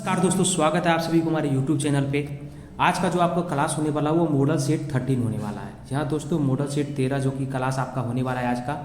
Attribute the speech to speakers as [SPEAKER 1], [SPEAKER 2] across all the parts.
[SPEAKER 1] नमस्कार दोस्तों, स्वागत है आप सभी को हमारे YouTube चैनल पे। आज का जो आपका क्लास होने वाला है वो मॉडल सेट 13 होने वाला है। जी हाँ दोस्तों, मॉडल सेट 13 जो कि क्लास आपका होने वाला है आज का।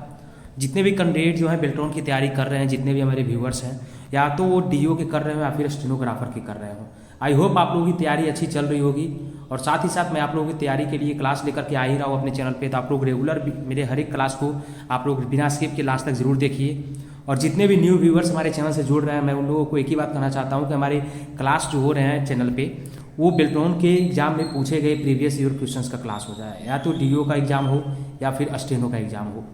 [SPEAKER 1] जितने भी कैंडिडेट जो है बेल्ट्रॉन की तैयारी कर रहे हैं, जितने भी हमारे व्यूअर्स हैं, या तो वो डीओ के कर रहे हो या फिर स्टेनोग्राफर की कर रहे हो, आई होप आप लोगों की तैयारी अच्छी चल रही होगी। और साथ ही साथ मैं आप लोगों की तैयारी के लिए क्लास लेकर के आ ही रहा हूँ अपने चैनल पे। तो आप लोग रेगुलर मेरे हर एक क्लास को आप लोग बिना स्किप के लास्ट तक जरूर देखिए। और जितने भी न्यू व्यूवर्स हमारे चैनल से जुड़ रहे हैं, मैं उन लोगों को एक ही बात कहना चाहता हूँ कि हमारे क्लास जो हो रहे हैं चैनल पे, वो बेल्ट्रॉन के एग्जाम में पूछे गए प्रीवियस ईयर क्वेश्चंस का क्लास हो जाए, या तो डीओ का एग्जाम हो या फिर स्टेनो का एग्जाम हो।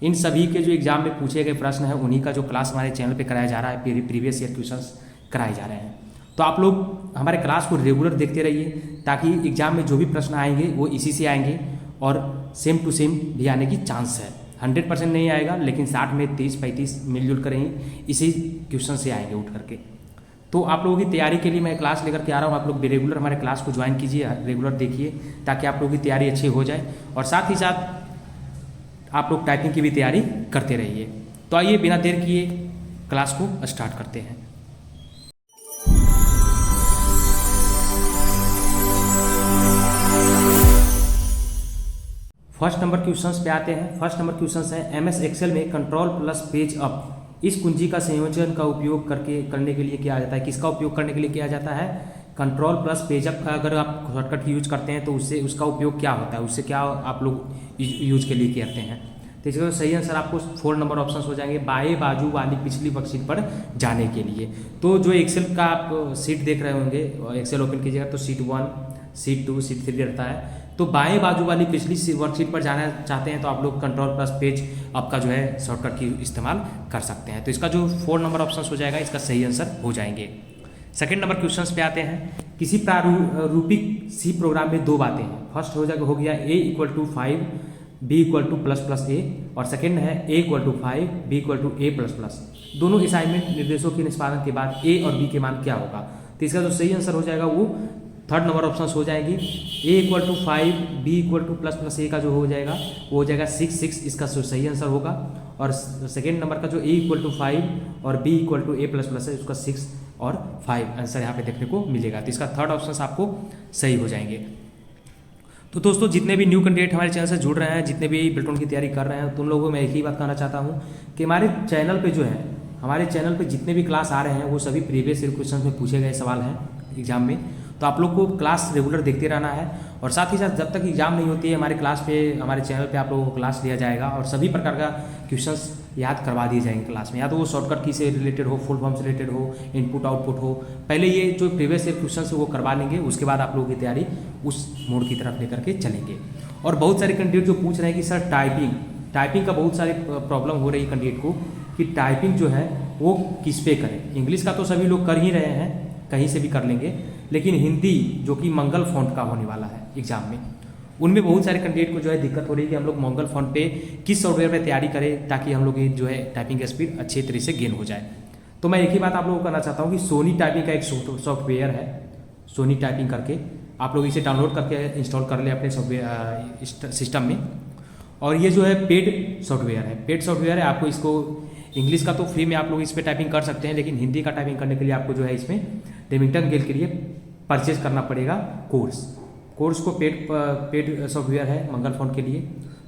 [SPEAKER 1] इन सभी के जो एग्जाम में पूछे गए प्रश्न हैं उन्हीं का जो क्लास हमारे चैनल पे कराया जा रहा है, प्रीवियस ईयर क्वेश्चंस कराए जा रहे हैं। तो आप लोग हमारे क्लास को रेगुलर देखते रहिए, ताकि एग्जाम में जो भी प्रश्न आएंगे वो इसी से आएंगे और सेम टू सेम भी आने की चांस है। 100% नहीं आएगा, लेकिन 60 में 30-35 मिलजुल कर ही इसी क्वेश्चन से आएंगे उठ करके। तो आप लोगों की तैयारी के लिए मैं क्लास लेकर के आ रहा हूँ। आप लोग रेगुलर हमारे क्लास को ज्वाइन कीजिए, रेगुलर देखिए, ताकि आप लोगों की तैयारी अच्छी हो जाए। और साथ ही साथ आप लोग टाइपिंग की भी तैयारी करते रहिए। तो आइए बिना देर किए क्लास को स्टार्ट करते हैं। फर्स्ट नंबर क्वेश्चंस पे आते हैं। फर्स्ट नंबर क्वेश्चंस है, एमएस एक्सेल में कंट्रोल प्लस पेज अप इस कुंजी का संयोजन का उपयोग करने के लिए किया जाता है। किसका उपयोग करने के लिए किया जाता है? कंट्रोल प्लस पेज अप का अगर आप शॉर्टकट यूज करते हैं तो उससे उसका उपयोग क्या होता है, उससे क्या आप लोग यूज के लिए करते हैं। तो इसका सही आंसर आपको 4 नंबर ऑप्शन हो जाएंगे, बाएं बाजू वाली पिछली वर्कशीट पर जाने के लिए। तो जो एक्सेल का आप सीट देख रहे होंगे, एक्सेल ओपन कीजिएगा तो सीट 1, सीट 2, सीट 3 रहता है। तो बाएं बाजू वाली पिछली वर्कशीट पर जाना चाहते हैं तो आप लोग कंट्रोल प्लस पेज आपका जो है शॉर्टकट की इस्तेमाल कर सकते हैं। तो इसका जो 4 नंबर ऑप्शन हो जाएगा, इसका सही आंसर हो जाएंगे। सेकंड नंबर क्वेश्चंस पे आते हैं। किसी प्रारूपिक सी प्रोग्राम में दो बातें हैं। फर्स्ट हो गया a = 5, b = ++a, और सेकंड है a = 5, b = a++। दोनों असाइनमेंट निर्देशों के निष्पादन के बाद a और b के मान क्या होगा? तो इसका जो सही आंसर हो जाएगा वो 3rd नंबर ऑप्शन हो जाएगी। a = 5, b = ++a का जो हो जाएगा वो हो जाएगा 6, इसका सही आंसर होगा। और सेकेंड नंबर का जो a = 5 और b = a++ है, उसका 6 और 5 आंसर यहाँ पे देखने को मिलेगा। तो इसका 3rd ऑप्शन आपको सही हो जाएंगे। तो दोस्तों, जितने भी न्यू कैंडिडेट हमारे चैनल से जुड़ रहे हैं, जितने भी बेल्ट्रॉन की तैयारी कर रहे हैं, तो उन लोगों को मैं एक ही बात कहना चाहता हूँ कि हमारे चैनल पे जो है, हमारे चैनल पे जितने भी क्लास आ रहे हैं वो सभी प्रीवियस ईयर क्वेश्चन में पूछे गए सवाल हैं एग्जाम में। तो आप लोग को क्लास रेगुलर देखते रहना है। और साथ ही साथ जब तक एग्जाम नहीं होती है, हमारे क्लास पे, हमारे चैनल पे आप लोगों को क्लास लिया जाएगा और सभी प्रकार का क्वेश्चंस याद करवा दिए जाएंगे क्लास में। या तो वो शॉर्टकट की से रिलेटेड हो, फुल फॉर्म से रिलेटेड हो, इनपुट आउटपुट हो। पहले ये जो प्रीवियस ईयर क्वेश्चन है वो करवा लेंगे, उसके बाद आप लोगों की तैयारी उस मोड की तरफ लेकर के चलेंगे। और बहुत सारे कैंडिडेट जो पूछ रहे हैं कि सर टाइपिंग का बहुत सारी प्रॉब्लम हो रही है कैंडिडेट को, कि टाइपिंग जो है वो किस पे करें। इंग्लिश का तो सभी लोग कर ही रहे हैं, कहीं से भी कर लेंगे, लेकिन हिंदी जो कि मंगल फॉन्ट का होने वाला है एग्जाम में, उनमें बहुत सारे कैंडिडेट को जो है दिक्कत हो रही है कि हम लोग मंगल फॉन्ट पे किस सॉफ्टवेयर पे तैयारी करें ताकि हम लोग जो है टाइपिंग का स्पीड अच्छे तरीके से गेन हो जाए। तो मैं एक ही बात आप लोगों को कहना चाहता हूँ कि सोनी टाइपिंग का एक सॉफ्टवेयर है, सोनी टाइपिंग करके आप लोग इसे डाउनलोड करके इंस्टॉल कर ले अपने सॉफ्टवेयर सिस्टम में। और ये जो है पेड सॉफ्टवेयर है। आपको इसको इंग्लिश का तो फ्री में आप लोग इस पर टाइपिंग कर सकते हैं, लेकिन हिंदी का टाइपिंग करने के लिए आपको जो है इसमें रेमिंगटन गेल के लिए परचेज करना पड़ेगा कोर्स को पेड सॉफ्टवेयर है मंगल फॉन्ट के लिए।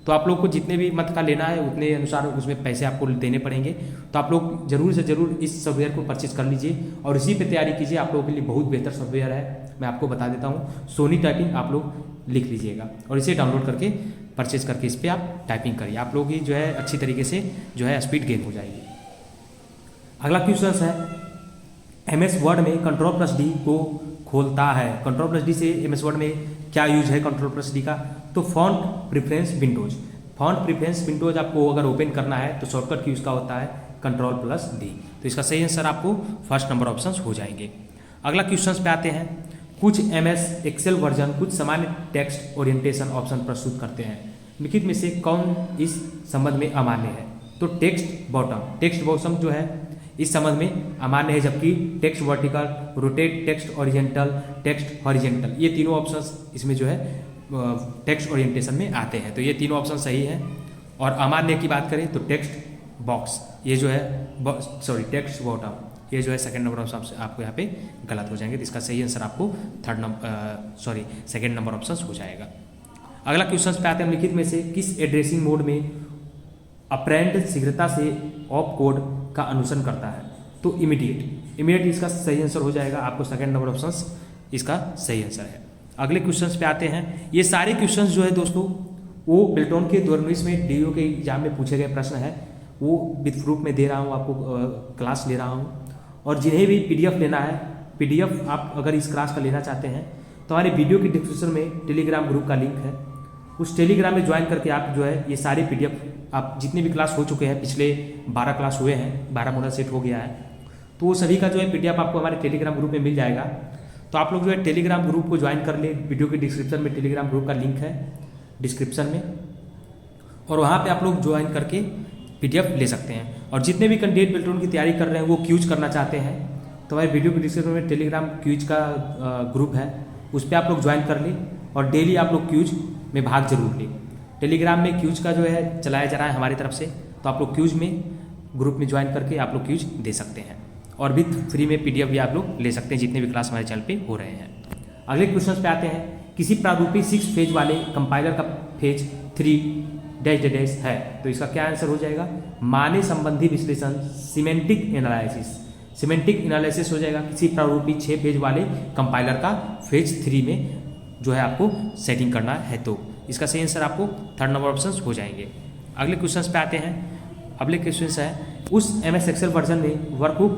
[SPEAKER 1] तो आप लोग को जितने भी मत का लेना है उतने अनुसार उसमें पैसे आपको देने पड़ेंगे। तो आप लोग जरूर से जरूर इस सॉफ्टवेयर को परचेज कर लीजिए और इसी पे तैयारी कीजिए। आप लोगों के लिए बहुत बेहतर सॉफ्टवेयर है, मैं आपको बता देता हूँ। सोनी टाइपिंग आप लोग लिख लीजिएगा और इसे डाउनलोड करके परचेज करके इस पर आप टाइपिंग करिए। आप लोगों की जो है अच्छी तरीके से जो है स्पीड गेन हो जाएगी। अगला क्वेश्चन है, MS वर्ड में Ctrl+D को खोलता है। Ctrl+D से MS वर्ड में क्या यूज है Ctrl+D का? तो फॉन्ट प्रेफरेंस विंडोज आपको अगर ओपन करना है तो शॉर्टकट की उसका होता है Ctrl+D। तो इसका सही आंसर आपको 1st नंबर ऑप्शन हो जाएंगे। अगला क्वेश्चन पे आते हैं। कुछ MS एक्सेल वर्जन कुछ सामान्य टेक्स्ट ओरिएंटेशन ऑप्शन प्रस्तुत करते हैं, निम्नलिखित में से कौन इस संबंध में अमान्य है? तो टेक्स्ट बॉटम जो है इस संबंध में अमान्य है, जबकि text vertical, rotate, text horizontal, text horizontal, ये तीनों ऑप्शंस इसमें जो है टेक्स्ट ओरिएंटेशन में आते हैं। तो ये तीनों ऑप्शन सही है। और अमान्य की बात करें तो टेक्स्ट बॉक्स, ये जो है टेक्स्ट बॉटम, ये जो है सेकंड नंबर ऑप्शन आपको यहाँ पे गलत हो जाएंगे, तो इसका सही आंसर आपको सेकंड नंबर ऑप्शन हो जाएगा। अगला क्वेश्चन पे आते हैं, लिखित में से किस एड्रेसिंग मोड में अपरेंड शीघ्रता से ऑप कोड का अनुसरण करता है? तो इमीडिएट इसका सही आंसर हो जाएगा, आपको सेकंड नंबर ऑप्शन इसका सही आंसर है। अगले क्वेश्चंस पे आते हैं, ये सारे क्वेश्चंस जो है दोस्तों वो बिल्टॉन के 2019 में डीओ के एग्जाम में पूछे गए प्रश्न है, वो विद प्रूफ में दे रहा हूँ आपको, क्लास ले रहा हूँ। और जिन्हें भी पीडीएफ लेना है, पीडीएफ आप अगर इस क्लास का लेना चाहते हैं तो हमारे वीडियो की डिस्क्रिप्शन में टेलीग्राम ग्रुप का लिंक है, उस टेलीग्राम में ज्वाइन करके आप जो है ये सारे पीडीएफ, आप जितने भी क्लास हो चुके हैं, पिछले 12 क्लास हुए हैं, 12 मॉडल सेट हो गया है, तो वो सभी का जो है पीडीएफ आपको हमारे टेलीग्राम ग्रुप में मिल जाएगा। तो आप लोग जो है टेलीग्राम ग्रुप को ज्वाइन कर ले, वीडियो की डिस्क्रिप्शन में टेलीग्राम ग्रुप का लिंक है डिस्क्रिप्शन में, और वहाँ पे आप लोग ज्वाइन करके पीडीएफ ले सकते हैं। और जितने भी कैंडिडेट बिल्टॉन की तैयारी कर रहे हैं, वो क्यूज करना चाहते हैं, तो हमारे वीडियो की डिस्क्रिप्शन में टेलीग्राम क्यूज का ग्रुप है, उस पर आप लोग ज्वाइन कर लें और डेली आप लोग क्यूज में भाग जरूर लें। टेलीग्राम में क्यूज का जो है चलाया जा रहा है हमारी तरफ से, तो आप लोग क्यूज में ग्रुप में ज्वाइन करके आप लोग क्यूज दे सकते हैं, और भी फ्री में पीडीएफ भी आप लोग ले सकते हैं जितने भी क्लास हमारे चैनल पे हो रहे हैं। अगले क्वेश्चन पे आते हैं, किसी प्रारूपी 6 फेज वाले कंपाइलर का फेज 3 है, तो इसका क्या आंसर हो जाएगा? माने संबंधी विश्लेषण, सिमेंटिक एनालिसिस हो जाएगा। किसी प्रारूपी 6 फेज वाले कंपाइलर का फेज 3 में जो है आपको सेटिंग करना है, तो इसका सही आंसर आपको थर्ड नंबर ऑप्शन हो जाएंगे। अगले क्वेश्चन पे आते हैं, अगले क्वेश्चन है, उस MS एक्सेल वर्जन में वर्कबुक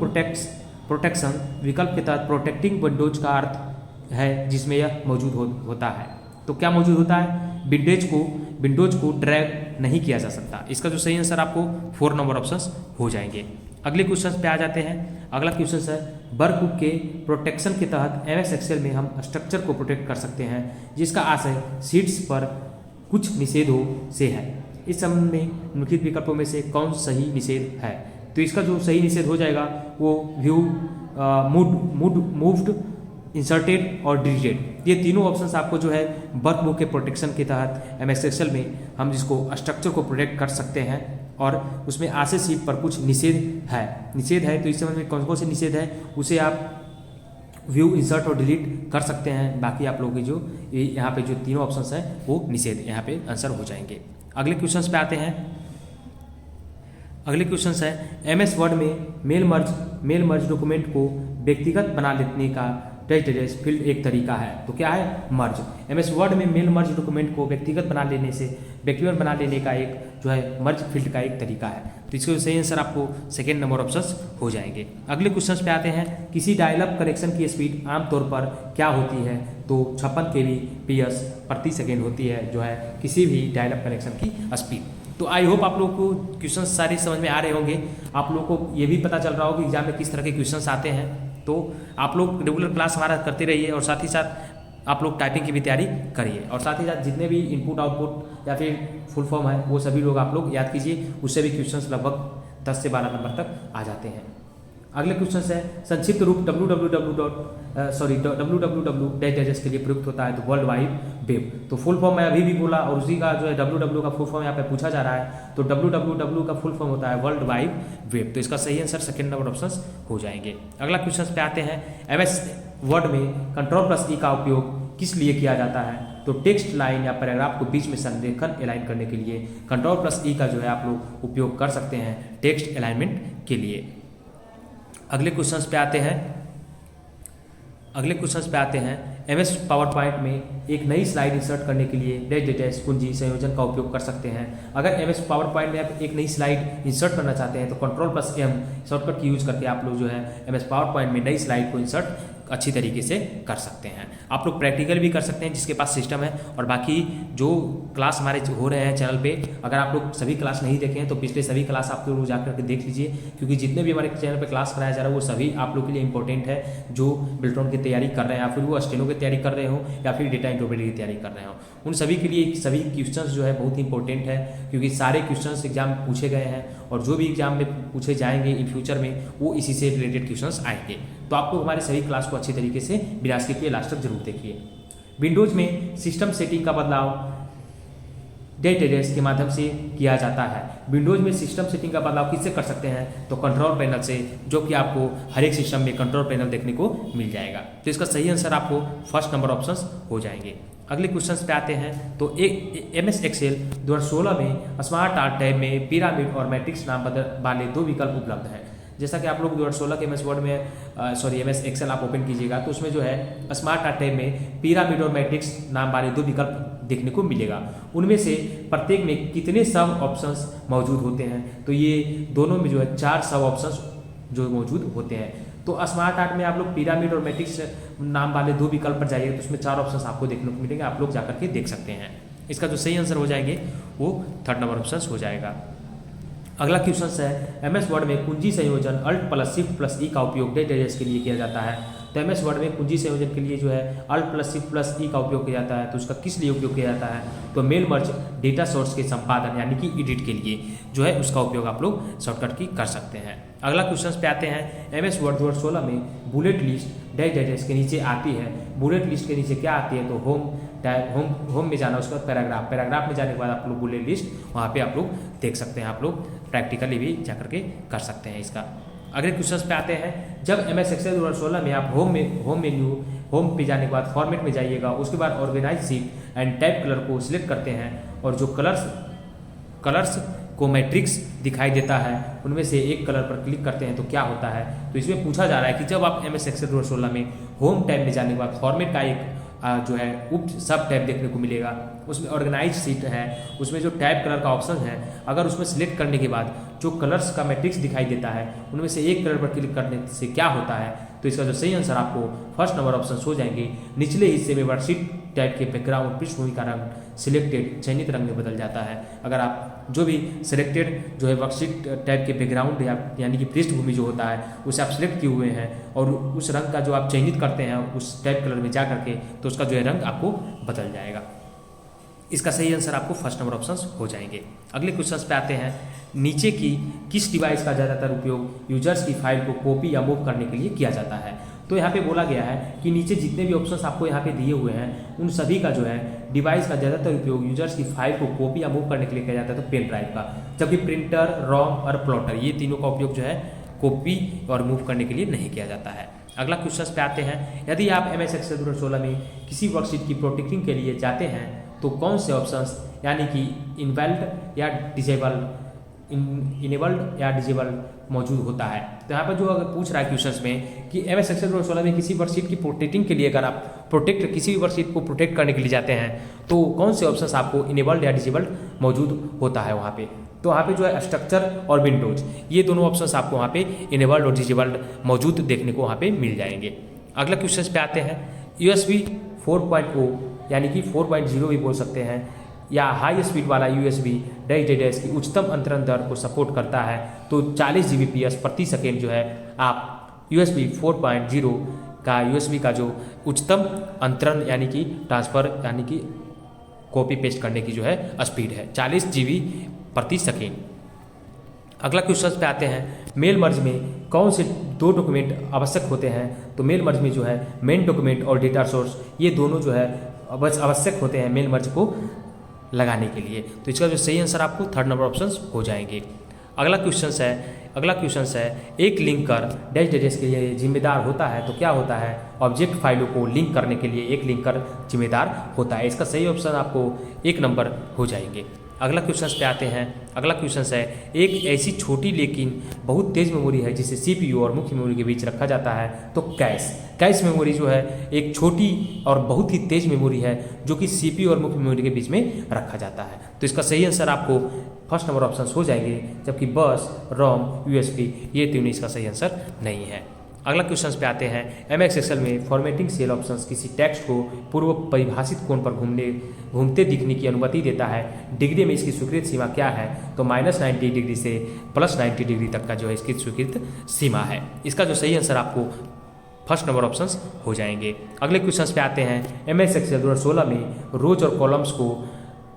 [SPEAKER 1] प्रोटेक्शन विकल्प के तहत प्रोटेक्टिंग विंडोज का अर्थ है जिसमें यह मौजूद होता है, तो क्या मौजूद होता है? विंडोज को ड्रैग नहीं किया जा सकता। इसका जो सही आंसर आपको 4 नंबर ऑप्शन हो जाएंगे। अगले क्वेश्चन पे आ जाते हैं, अगला क्वेश्चन है, वर्कबुक के प्रोटेक्शन के तहत MS एक्सेल में हम स्ट्रक्चर को प्रोटेक्ट कर सकते हैं जिसका आशय शीट्स पर कुछ निषेधों से है। इस संबंध में निम्नलिखित विकल्पों में से कौन सही निषेध है? तो इसका जो सही निषेध हो जाएगा वो व्यू, मूव्ड, इंसर्टेड और डिलीटेड, ये तीनों ऑप्शंस आपको जो है वर्कबुक के प्रोटेक्शन के तहत MS एक्सेल में हम जिसको स्ट्रक्चर को प्रोटेक्ट कर सकते हैं, और उसमें आशय शीट पर कुछ निषेध है। तो इस संबंध में कौन कौन से निषेध है उसे आप व्यू, इंसर्ट और डिलीट कर सकते हैं। बाकी आप लोगों की जो यहाँ पे जो तीनों ऑप्शंस हैं वो निषेध यहाँ पे आंसर हो जाएंगे। अगले क्वेश्चंस पे आते हैं, अगले क्वेश्चंस है, MS वर्ड में मेल मर्ज डॉक्यूमेंट को व्यक्तिगत बना लेने का फील्ड एक तरीका है, तो क्या है? मर्ज। MS वर्ड में मेल मर्ज डॉक्यूमेंट को व्यक्तिगत बना लेने का एक जो है मर्ज फील्ड का एक तरीका है, तो इसका सही आंसर आपको सेकेंड नंबर ऑप्शन हो जाएंगे। अगले क्वेश्चन पे आते हैं, किसी डायल अप कनेक्शन की स्पीड आमतौर पर क्या होती है? तो 56 kbps प्रति सेकेंड होती है जो है किसी भी डायल अप कनेक्शन की स्पीड। तो आई होप आप लोग को क्वेश्चन सारे समझ में आ रहे होंगे, आप लोग को ये भी पता चल रहा होगा कि एग्जाम में किस तरह के क्वेश्चन आते हैं। तो आप लोग रेगुलर क्लास हमारा करते रहिए, और साथ ही साथ आप लोग टाइपिंग की भी तैयारी करिए, और साथ ही साथ जितने भी इनपुट आउटपुट या फिर फुल फॉर्म है वो सभी लोग आप लोग याद कीजिए, उससे भी क्वेश्चंस लगभग 10 से 12 नंबर तक आ जाते हैं। अगले क्वेश्चन है, संक्षिप्त रूप www के लिए प्रयुक्त होता है, तो वर्ल्ड वाइड वेब। तो फुल फॉर्म मैं अभी भी बोला, और उसी का जो है www का फुल फॉर्म यहाँ पे पूछा जा रहा है, तो www का फुल फॉर्म होता है वर्ल्ड वाइड वेब, तो इसका सही आंसर सेकंड नंबर ऑप्शन हो जाएंगे। अगला क्वेश्चन पे आते हैं, MS वर्ड में Ctrl+E का उपयोग किस लिए किया जाता है? तो टेक्स्ट लाइन या पैराग्राफ को बीच में संरेखन अलाइन करने के लिए Ctrl+E का जो है आप लोग उपयोग कर सकते हैं टेक्स्ट अलाइनमेंट के लिए। अगले क्वेश्चंस पे आते हैं, MS पावर पॉइंट में एक नई स्लाइड इंसर्ट करने के लिए डैश कुंजी संयोजन का उपयोग कर सकते हैं। अगर MS पावर पॉइंट में आप एक नई स्लाइड इंसर्ट करना चाहते हैं तो Ctrl+M शॉर्टकट की यूज करके आप लोग जो है MS पावर पॉइंट में नई स्लाइड को इंसर्ट अच्छी तरीके से कर सकते हैं। आप लोग प्रैक्टिकल भी कर सकते हैं जिसके पास सिस्टम है, और बाकी जो क्लास हमारे हो रहे हैं चैनल पे, अगर आप लोग सभी क्लास नहीं देखे हैं तो पिछले सभी क्लास आप लोग जाकर के देख लीजिए, क्योंकि जितने भी हमारे चैनल पे क्लास कराया जा रहा है वो सभी आप लोग के लिए इंपॉर्टेंट है, जो बिल्टॉन की तैयारी कर रहे हैं, या फिर वो स्टेनो की तैयारी कर रहे हो, या फिर डेटा इंटरप्रेटर की तैयारी कर रहे हो, उन सभी के लिए सभी क्वेश्चंस जो है बहुत इंपॉर्टेंट है, क्योंकि सारे क्वेश्चंस एग्जाम में पूछे गए हैं, और जो भी एग्जाम में पूछे जाएंगे इन फ्यूचर में वो इसी से रिलेटेड क्वेश्चंस आएंगे। तो आपको हमारे सभी क्लास को अच्छी तरीके से बिना स्किप किए लास्ट तक जरूर देखिए। विंडोज में सिस्टम सेटिंग का बदलाव डेट एड्रेस के माध्यम से किया जाता है। विंडोज में सिस्टम सेटिंग का बदलाव किससे कर सकते हैं, तो कंट्रोल पैनल से, जो कि आपको हर एक सिस्टम में कंट्रोल पैनल देखने को मिल जाएगा। तो इसका सही आंसर आपको फर्स्ट नंबर ऑप्शंस हो जाएंगे। अगले क्वेश्चन पे आते हैं। तो एक MS एक्सेल 2016 में स्मार्ट आर्ट टैब में पिरामिड और मैट्रिक्स नाम वाले 2 विकल्प उपलब्ध है। जैसा कि आप लोग 2016 के MS वर्ड में MS एक्सेल आप ओपन कीजिएगा तो उसमें जो है स्मार्ट आर्ट टैब में पिरामिड और मैट्रिक्स नाम वाले 2 विकल्प देखने को मिलेगा। उनमें से प्रत्येक में कितने सब ऑप्शंस मौजूद होते हैं, तो ये दोनों में जो है 4 सब ऑप्शंस जो मौजूद होते हैं। तो स्मार्ट आर्ट में आप लोग पिरामिड और मैट्रिक्स नाम वाले 2 विकल्प पर जाइए तो उसमें 4 ऑप्शंस आपको देखने को मिलेंगे, आप लोग जाकर के देख सकते हैं। इसका जो सही आंसर हो जाएंगे वो 3rd नंबर ऑप्शंस हो जाएगा। अगला क्वेश्चन है MS वर्ड में कुंजी संयोजन Alt+Shift+E का उपयोग डेट एड्रेस के लिए किया जाता है। तो MS वर्ड में कुंजी संयोजन के लिए जो है Alt+Shift+E का उपयोग किया जाता है। तो उसका किस लिए उपयोग किया जाता है, तो मेल मर्ज डेटा सोर्स के संपादन यानी कि एडिट के लिए जो है उसका उपयोग आप लोग शॉर्टकट की कर सकते हैं। अगला क्वेश्चन पे आते हैं। MS वर्ड 2016 में बुलेट लिस्ट डेट एड्रेस के नीचे आती है। बुलेट लिस्ट के नीचे क्या आती है, तो होम में जाना, उसके बाद पैराग्राफ में जाने के बाद आप लोग बुलेट लिस्ट वहाँ पे आप लोग देख सकते हैं, आप लोग प्रैक्टिकली भी जाकर के कर सकते हैं इसका। अगले क्वेश्चन पे आते हैं। जब MS एक्सेल 2016 में आप होम पे जाने के बाद फॉर्मेट में जाइएगा, उसके बाद organise sheet and type colour को सिलेक्ट करते हैं और जो कलर्स को मैट्रिक्स दिखाई देता है उनमें से एक कलर पर क्लिक करते हैं तो क्या होता है। तो इसमें पूछा जा रहा है कि जब आप MS एक्सेल 2016 में होम टैब में जाने के बाद फॉर्मेट का एक जो है उप सब टैब देखने को मिलेगा, उसमें ऑर्गेनाइज शीट है, उसमें जो टैब कलर का ऑप्शन है, अगर उसमें सिलेक्ट करने के बाद जो कलर्स का मैट्रिक्स दिखाई देता है उनमें से एक कलर पर क्लिक करने से क्या होता है, तो इसका जो सही आंसर आपको फर्स्ट नंबर ऑप्शन हो जाएंगे। निचले हिस्से में वर्कशीट टैब के बैकग्राउंड पृष्ठभूमि का रंग सिलेक्टेड चयनित रंग में बदल जाता है। अगर आप जो भी सिलेक्टेड जो है वर्कशीट टैब के बैकग्राउंड यानी कि पृष्ठभूमि जो होता है उसे आप सिलेक्ट किए हुए हैं और उस रंग का जो आप चयनित करते हैं उस टैब कलर में जा करके, तो उसका जो है रंग आपको बदल जाएगा। इसका सही आंसर आपको फर्स्ट नंबर ऑप्शंस हो जाएंगे। अगले क्वेश्चन पे आते हैं। नीचे की किस डिवाइस का ज़्यादातर उपयोग यूजर्स की फाइल को कॉपी या मूव करने के लिए किया जाता है। तो यहाँ पे बोला गया है कि नीचे जितने भी ऑप्शंस आपको यहाँ पे दिए हुए हैं उन सभी का जो है डिवाइस का ज़्यादातर उपयोग यूजर्स की फाइल को कॉपी या मूव करने के लिए किया जाता है, तो पेन ड्राइव का, जबकि प्रिंटर, रोम और प्लॉटर ये तीनों का उपयोग जो है कॉपी और मूव करने के लिए नहीं किया जाता है। अगला क्वेश्चन पे आते हैं। यदि आप MS एक्सेल 2016 में किसी वर्कशीट की प्रोटेक्टिंग के लिए जाते हैं तो कौन से ऑप्शंस यानी कि इनेबल्ड या डिजेबल्ड मौजूद होता है। तो यहाँ पर जो अगर पूछ रहा है क्वेश्चन में कि MS एक्सेल 2016 में किसी वर्कशीट की प्रोटेक्टिंग के लिए अगर आप किसी भी वर्कशीट को प्रोटेक्ट करने के लिए जाते हैं तो कौन से ऑप्शंस आपको इनेबल्ड या डिजेबल्ड मौजूद होता है वहाँ पे। तो वहाँ पे जो है स्ट्रक्चर और विंडोज ये दोनों ऑप्शंस आपको वहाँ पे इनेबल्ड और डिजेबल्ड मौजूद देखने को वहाँ पे मिल जाएंगे। अगला क्वेश्चन पे आते हैं। USB 4.0 यानी कि 4.0 भी बोल सकते हैं या हाई स्पीड वाला USB डेट एड्रेस की उच्चतम अंतरण दर को सपोर्ट करता है। तो 40 Gbps प्रति सेकेंड जो है आप USB 4.0 का USB का जो उच्चतम अंतरण यानी कि ट्रांसफ़र यानी कि कॉपी पेस्ट करने की जो है स्पीड है 40 GB प्रति सेकेंड। अगला क्वेश्चन पे आते हैं। मेल मर्ज में कौन से 2 डॉक्यूमेंट आवश्यक होते हैं। तो मेल मर्ज में जो है मेन डॉक्यूमेंट और डेटा सोर्स ये दोनों जो है आवश्यक होते हैं मेल मर्ज को लगाने के लिए। तो इसका जो सही आंसर आपको 3rd नंबर ऑप्शन हो जाएंगे। अगला क्वेश्चन है एक लिंकर डेट एड्रेस के लिए जिम्मेदार होता है। तो क्या होता है, ऑब्जेक्ट फाइलों को लिंक करने के लिए एक लिंकर जिम्मेदार होता है। इसका सही ऑप्शन आपको 1 नंबर हो जाएंगे। अगला क्वेश्चन पे आते हैं। अगला क्वेश्चन है एक ऐसी छोटी लेकिन बहुत तेज़ मेमोरी है जिसे CPU और मुख्य मेमोरी के बीच रखा जाता है। तो कैश मेमोरी जो है एक छोटी और बहुत ही तेज़ मेमोरी है जो कि CPU और मुख्य मेमोरी के बीच में रखा जाता है। तो इसका सही आंसर आपको फर्स्ट नंबर ऑप्शन हो जाएंगे, जबकि बस, रोम, USB ये तीनों इसका सही आंसर नहीं है। अगला क्वेश्चन पे आते हैं। MS एक्सेल में फॉर्मेटिंग सेल ऑप्शंस किसी टेक्स्ट को पूर्व परिभाषित कोण पर घूमते दिखने की अनुमति देता है। डिग्री में इसकी स्वीकृत सीमा क्या है। तो -90 डिग्री से +90 डिग्री तक का जो है इसकी स्वीकृत सीमा है। इसका जो सही आंसर आपको फर्स्ट नंबर ऑप्शंस हो जाएंगे। अगले क्वेश्चन पे आते हैं। MS एक्सेल 2016 में रोज और कॉलम्स को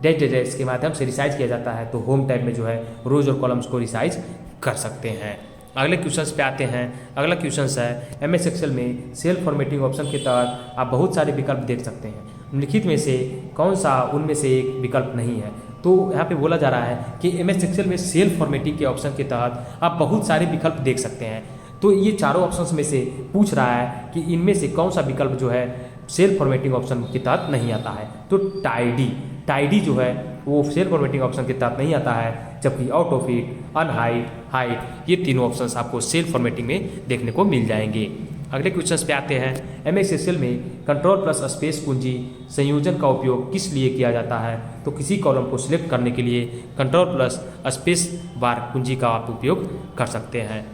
[SPEAKER 1] डेट एड्रेस के माध्यम से रिसाइज किया जाता है। तो होम टैब में जो है रोज और कॉलम्स को रिसाइज कर सकते हैं। अगले क्वेश्चन पे आते हैं। अगला क्वेश्चन है MS एक्सेल में सेल फॉर्मेटिंग ऑप्शन के तहत आप बहुत सारे विकल्प देख सकते हैं। निम्नलिखित में से कौन सा उनमें से एक विकल्प नहीं है। तो यहाँ पे बोला जा रहा है कि MS एक्सेल में सेल फॉर्मेटिंग के ऑप्शन के तहत आप बहुत सारे विकल्प देख सकते हैं। तो ये चारों ऑप्शंस में से पूछ रहा है कि इनमें से कौन सा विकल्प जो है सेल फॉर्मेटिंग ऑप्शन के तहत नहीं आता है। तो टाइडी जो है वो सेल फॉर्मेटिंग ऑप्शन के तहत नहीं आता है, जबकि out of it, unhide, hide ये तीनों ऑप्शंस आपको सेल फॉर्मेटिंग में देखने को मिल जाएंगे। अगले क्वेश्चन पे आते हैं। MS एक्सेल में कंट्रोल प्लस स्पेस कुंजी संयोजन का उपयोग किस लिए किया जाता है। तो किसी कॉलम को सिलेक्ट करने के लिए कंट्रोल प्लस स्पेस बार कुंजी का आप उपयोग कर सकते हैं।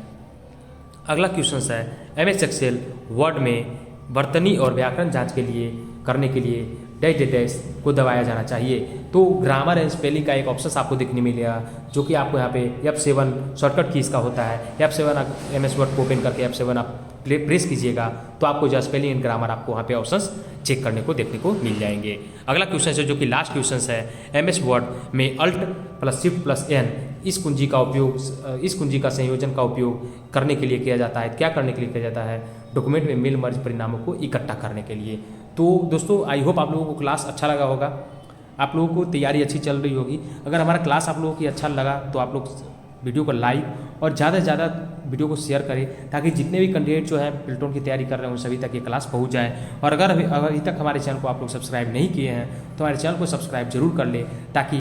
[SPEAKER 1] अगला क्वेश्चन है MS एक्सेल वर्ड में वर्तनी और व्याकरण जांच के लिए करने के लिए डैश को दबाया जाना चाहिए। तो ग्रामर एंड स्पेलिंग का एक ऑप्शन आपको देखने मिलेगा, जो कि आपको यहाँ पे F7 शॉर्टकट की इसका होता है। F7 MS वर्ड को ओपन करके F7 आप प्रेस कीजिएगा तो आपको जो स्पेलिंग एंड ग्रामर आपको वहाँ पे ऑप्शंस चेक करने को देखने को मिल जाएंगे। अगला क्वेश्चन है जो कि लास्ट क्वेश्चन है। MS वर्ड में alt plus shift plus N इस कुंजी का संयोजन का उपयोग करने के लिए किया जाता है। क्या करने के लिए किया जाता है? डॉक्यूमेंट में मेल मर्ज परिणामों को इकट्ठा करने के लिए। तो दोस्तों आई होप आप लोगों को क्लास अच्छा लगा होगा, आप लोगों को तैयारी अच्छी चल रही होगी। अगर हमारा क्लास आप लोगों की अच्छा लगा तो आप लोग वीडियो को लाइक और ज़्यादा से ज़्यादा वीडियो को शेयर करें, ताकि जितने भी कैंडिडेट जो है प्लेटोन की तैयारी कर रहे हैं उन सभी तक ये क्लास पहुंच जाए। और अगर अभी तक हमारे चैनल को आप लोग सब्सक्राइब नहीं किए हैं तो हमारे चैनल को सब्सक्राइब जरूर कर लें, ताकि